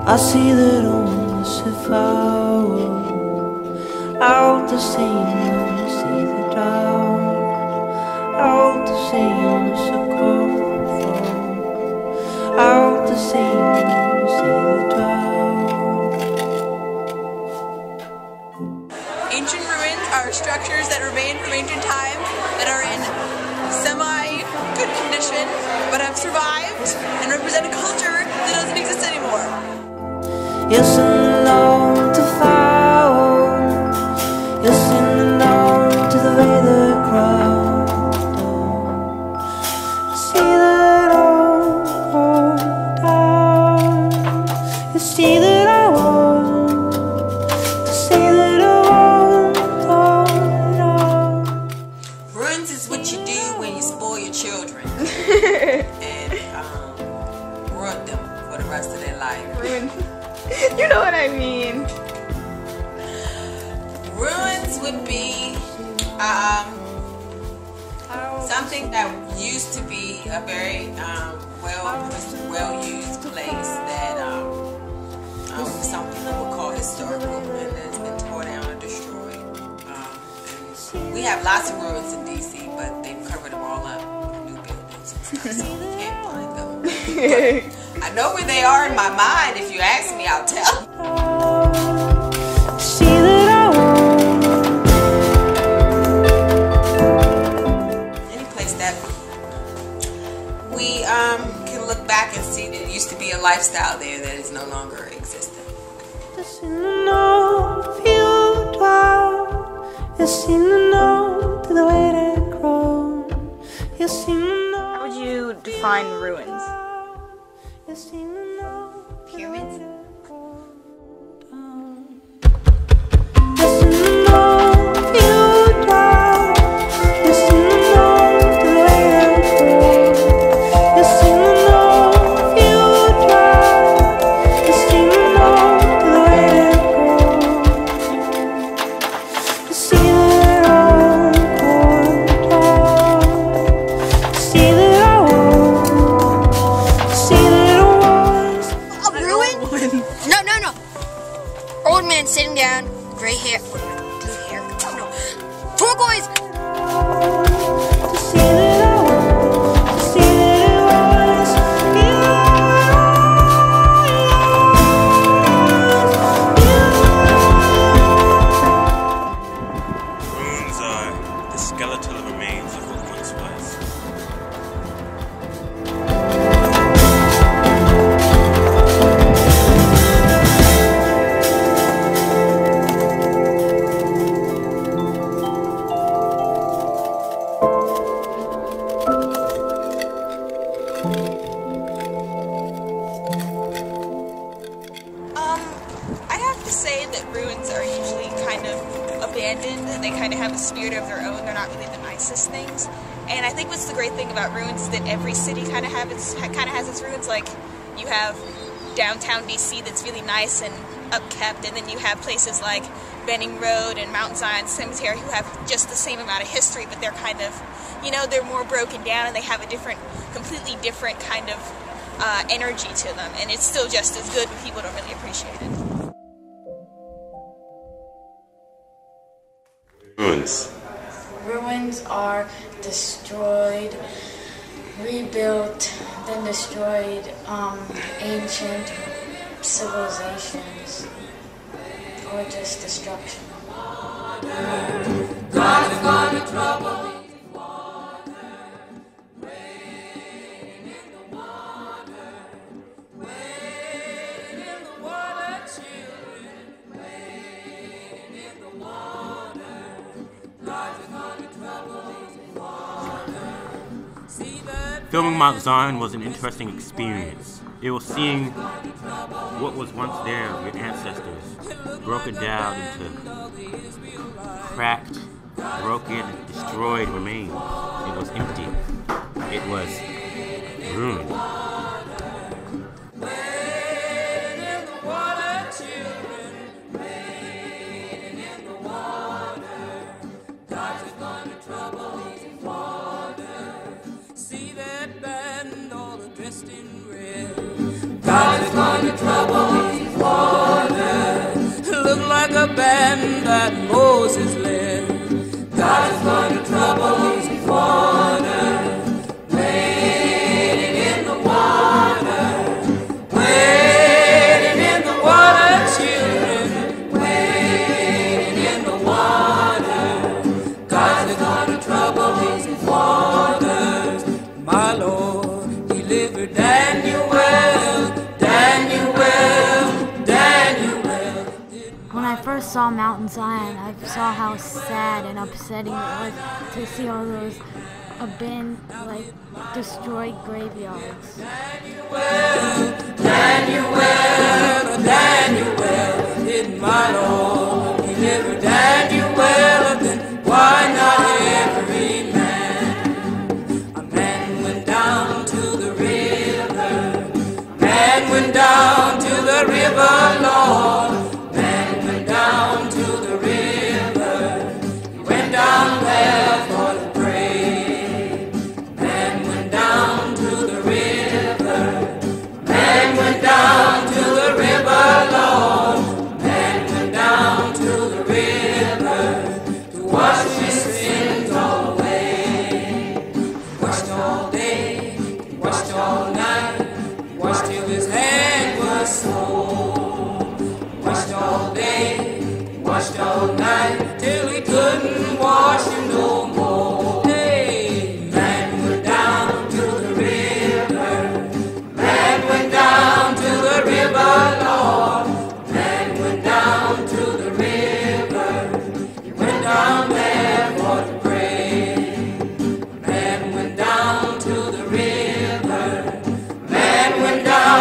I see that only if I out the same, see the dark, out the same, so cold, out the same, see the dark. Ancient ruins are structures that remain from ancient times that are in semi-good condition, but have survived and represent a culture that doesn't exist anymore. Yes, and no to foul. Yes, and no to the way they crowd. See that all go down. You see that I want to see that I want. Ruins is what you do when you spoil your children and ruin them for the rest of their life. Ruin. You know what I mean. Ruins would be something that used to be a very well-used place that some people would call historical and that's been torn down and destroyed. And we have lots of ruins in DC, but they've covered them all up with new buildings and stuff, so we can't find them. But I know where they are in my mind. If you ask me, I'll tell. Any place that we can look back and see that it used to be a lifestyle there that is no longer existent. How would you define ruins? Pyramids? No. Old man sitting down, gray hair. Blue hair? No. Turquoise! Ruins are the skeletal remains of what once was. I have to say that ruins are usually kind of abandoned. They kind of have a spirit of their own. They're not really the nicest things. And I think what's the great thing about ruins is that every city kind of has its ruins. Like you have downtown DC that's really nice and upkept, and then you have places like Benning Road and Mount Zion Cemetery who have just the same amount of history, but they're kind of, you know, they're more broken down and they have a completely different kind of energy to them, and it's still just as good, but people don't really appreciate it. Ruins. Ruins are destroyed, rebuilt, then destroyed ancient civilizations or just destruction. God is gonna trouble these water, waiting in the water, waiting in the water, children, waiting in the water. God is gonna trouble these water. See that Filming Mount Zion was an interesting experience. It was seeing what was once there, your ancestors, broken down into cracked, broken, destroyed remains. It was empty. It was ruined. waiting in the water, children, waiting in the water. God is gonna trouble these water. See that band all dressed in red. God is gonna trouble these waters. Look like a band that Moses led. God is gonna trouble these waters. Waiting in the water. Waiting in the water, children. Waiting in the water. God is gonna trouble these waters. My Lord, deliver Daniel. When I first saw Mountain Zion, I saw how sad and upsetting it was to see all those abandoned, destroyed graveyards. Daniel, did my Lord deliver Daniel? Then why not every man? A man went down to the river. Man went down to the river, Lord. Down to the river, he went down there for to pray. Man went down to the river, man went down to the river, Lord. Man went down to the river to wash his sins all away. He washed all day, he washed all night, he washed till his hand was sore. He washed all day, washed all night till he couldn't wash him no more. Hey, man went down to the river. Man went down to the river, Lord. Man went down to the river. He went down there for to pray. Man went down to the river. Man went down